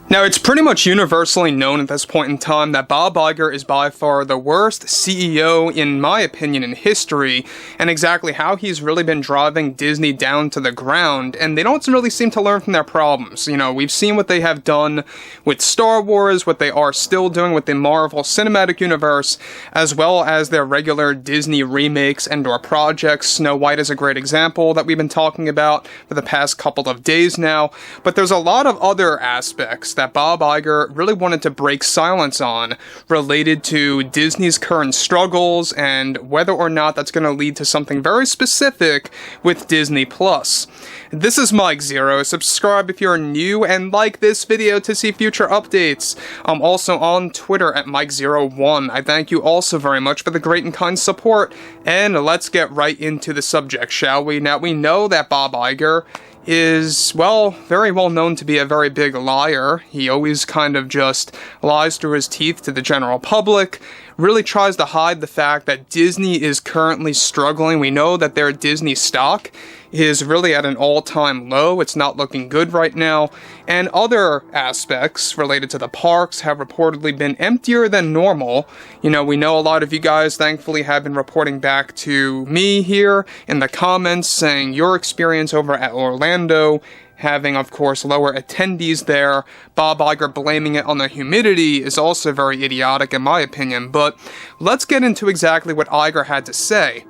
Now, it's pretty much universally known at this point in time that Bob Iger is by far the worst CEO, in my opinion, in history, and exactly how he's really been driving Disney down to the ground, and they don't really seem to learn from their problems. You know, we've seen what they have done with Star Wars, what they are still doing with the Marvel Cinematic Universe, as well as their regular Disney remakes and/or projects. Snow White is a great example that we've been talking about for the past couple of days now, but there's a lot of other aspects that Bob Iger really wanted to break silence on related to Disney's current struggles and whether or not that's going to lead to something very specific with Disney+. This is Mike Zero. Subscribe if you're new and like this video to see future updates. I'm also on Twitter at Mike01. I thank you also very much for the great and kind support, and let's get right into the subject, shall we? Now, we know that Bob Iger is, well, very well known to be a very big liar. He always kind of just lies through his teeth to the general public, really tries to hide the fact that Disney is currently struggling. We know that their Disney stock is really at an all-time low. It's not looking good right now. And other aspects related to the parks have reportedly been emptier than normal. You know, we know a lot of you guys, thankfully, have been reporting back to me here in the comments saying your experience over at Orlando, having, of course, lower attendees there. Bob Iger blaming it on the humidity is also very idiotic in my opinion. But let's get into exactly what Iger had to say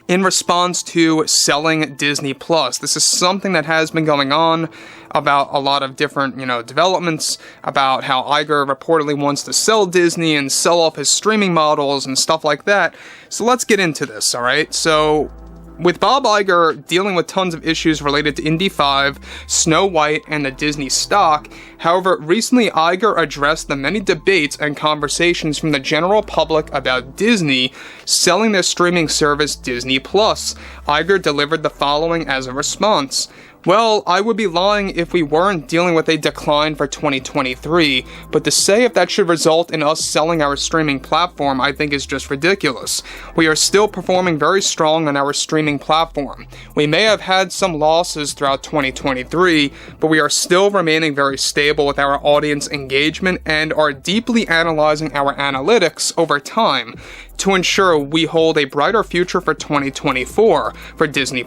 in response to selling Disney+. This is something that has been going on about a lot of different, developments about how Iger reportedly wants to sell Disney and sell off his streaming models and stuff like that. So let's get into this, alright? So, with Bob Iger dealing with tons of issues related to Indy 5, Snow White, and the Disney stock, however, recently Iger addressed the many debates and conversations from the general public about Disney selling their streaming service Disney+. Iger delivered the following as a response. Well, I would be lying if we weren't dealing with a decline for 2023, but to say if that should result in us selling our streaming platform, I think is just ridiculous. We are still performing very strong on our streaming platform. We may have had some losses throughout 2023, but we are still remaining very stable with our audience engagement and are deeply analyzing our analytics over time to ensure we hold a brighter future for 2024 for Disney+.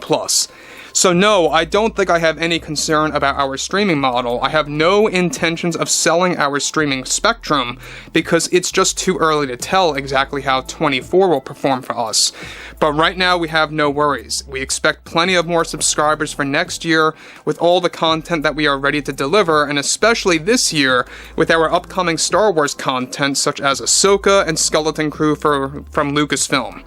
So no, I don't think I have any concern about our streaming model. I have no intentions of selling our streaming spectrum because it's just too early to tell exactly how 24 will perform for us. But right now we have no worries. We expect plenty of more subscribers for next year with all the content that we are ready to deliver, and especially this year with our upcoming Star Wars content such as Ahsoka and Skeleton Crew from LUCASFILM.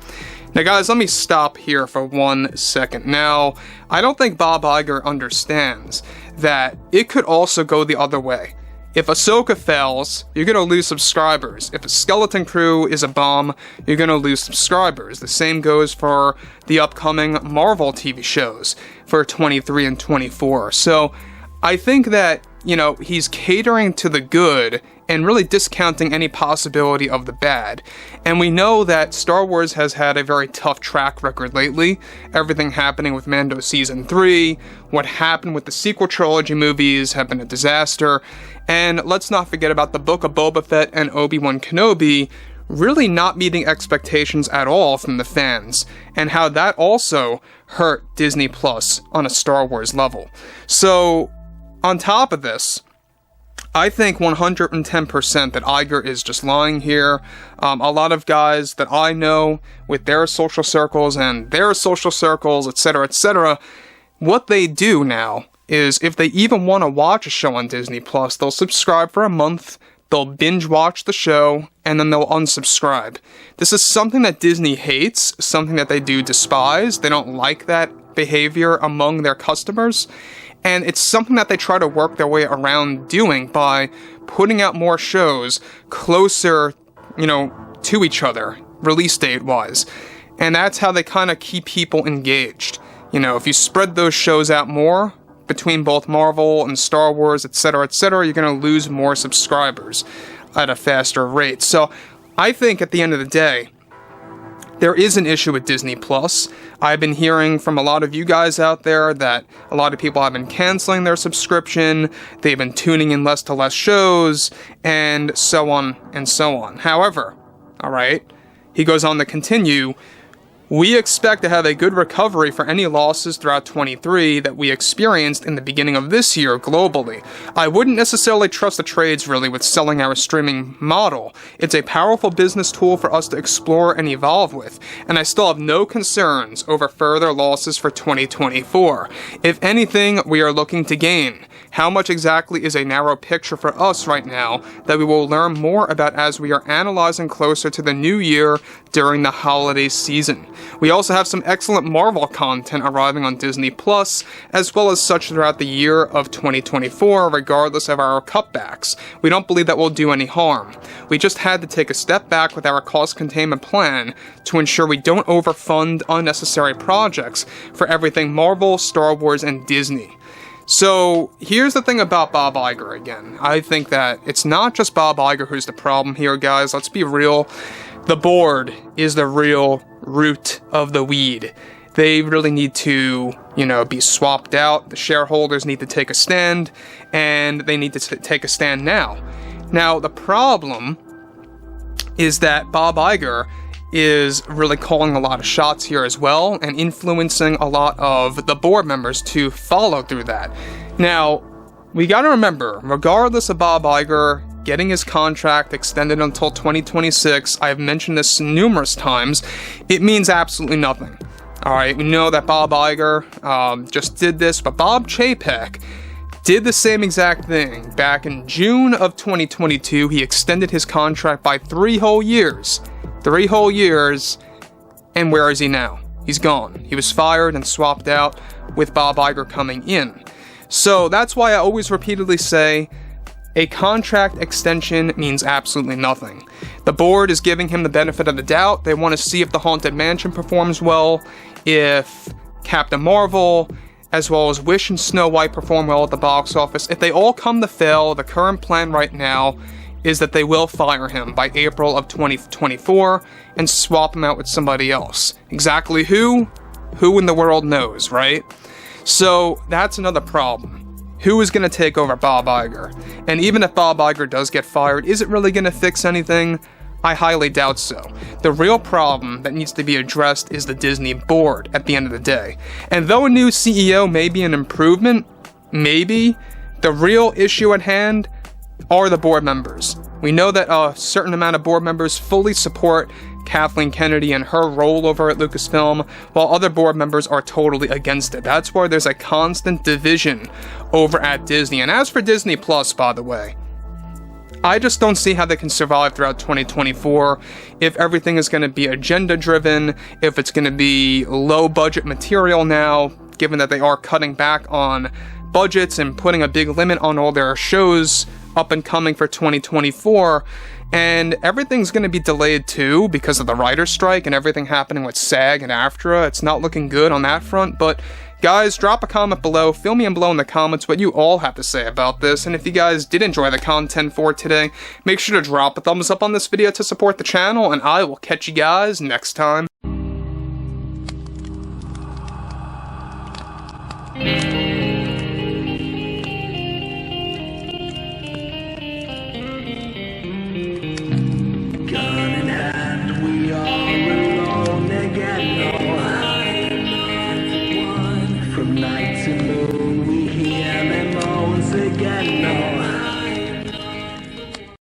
Now guys, let me stop here for 1 second. Now, I don't think Bob Iger understands that it could also go the other way. If Ahsoka fails, you're going to lose subscribers. If a Skeleton Crew is a bomb, you're going to lose subscribers. The same goes for the upcoming Marvel TV shows for 23 and 24. So, I think that, he's catering to the good and really discounting any possibility of the bad. And we know that Star Wars has had a very tough track record lately. Everything happening with Mando Season 3, what happened with the sequel trilogy movies have been a disaster. And let's not forget about the Book of Boba Fett and Obi-Wan Kenobi really not meeting expectations at all from the fans, and how that also hurt Disney Plus on a Star Wars level. So, on top of this, I think 110% that Iger is just lying here. A lot of guys that I know with their social circles and their social circles, etc., what they do now is if they even want to watch a show on Disney Plus, they'll subscribe for a month, they'll binge watch the show, and then they'll unsubscribe. This is something that Disney hates, something that they do despise. They don't like that behavior among their customers. And it's something that they try to work their way around doing by putting out more shows closer, to each other, release date-wise. And that's how they kind of keep people engaged. If you spread those shows out more between both Marvel and Star Wars, etc., you're going to lose more subscribers at a faster rate. So I think at the end of the day, there is an issue with Disney Plus. I've been hearing from a lot of you guys out there that a lot of people have been canceling their subscription, they've been tuning in less to less shows, and so on and so on. However, alright, he goes on to continue, we expect to have a good recovery for any losses throughout 23 that we experienced in the beginning of this year globally. I wouldn't necessarily trust the trades really with selling our streaming model. It's a powerful business tool for us to explore and evolve with, and I still have no concerns over further losses for 2024. If anything, we are looking to gain. How much exactly is a narrow picture for us right now that we will learn more about as we are analyzing closer to the new year during the holiday season. We also have some excellent Marvel content arriving on Disney Plus, as well as such throughout the year of 2024, regardless of our cutbacks. We don't believe that will do any harm. We just had to take a step back with our cost containment plan to ensure we don't overfund unnecessary projects for everything Marvel, Star Wars, and Disney. So, here's the thing about Bob Iger again. I think that it's not just Bob Iger who's the problem here, guys. Let's be real. The board is the real root of the weed. They really need to, be swapped out. The shareholders need to take a stand, and they need to take a stand now. Now, the problem is that Bob Iger is really calling a lot of shots here as well, and influencing a lot of the board members to follow through that. Now, we gotta remember, regardless of Bob Iger getting his contract extended until 2026, I've mentioned this numerous times, it means absolutely nothing. Alright, we know that Bob Iger just did this, but Bob Chapek did the same exact thing. Back in June of 2022, he extended his contract by 3 whole years. 3 whole years, and where is he now? He's gone. He was fired and swapped out with Bob Iger coming in. So that's why I always repeatedly say, a contract extension means absolutely nothing. The board is giving him the benefit of the doubt. They want to see if the Haunted Mansion performs well, if Captain Marvel, as well as Wish and Snow White perform well at the box office. If they all come to fail, the current plan right now is that they will fire him by April of 2024 and swap him out with somebody else. Exactly who? Who in the world knows, right? So that's another problem. Who is going to take over Bob Iger? And even if Bob Iger does get fired, is it really going to fix anything? I highly doubt so. The real problem that needs to be addressed is the Disney board at the end of the day. And though a new CEO may be an improvement, maybe, the real issue at hand are the board members. We know that a certain amount of board members fully support Kathleen Kennedy and her role over at Lucasfilm, while other board members are totally against it. That's why there's a constant division over at Disney. And as for Disney Plus, by the way, I just don't see how they can survive throughout 2024 if everything is going to be agenda-driven, if it's going to be low-budget material now, given that they are cutting back on budgets and putting a big limit on all their shows up and coming for 2024, and everything's going to be delayed too because of the writer's strike and everything happening with SAG and AFTRA. It's not looking good on that front, but guys, drop a comment below, fill me in below in the comments what you all have to say about this, and if you guys did enjoy the content for today, make sure to drop a thumbs up on this video to support the channel, and I will catch you guys next time. From night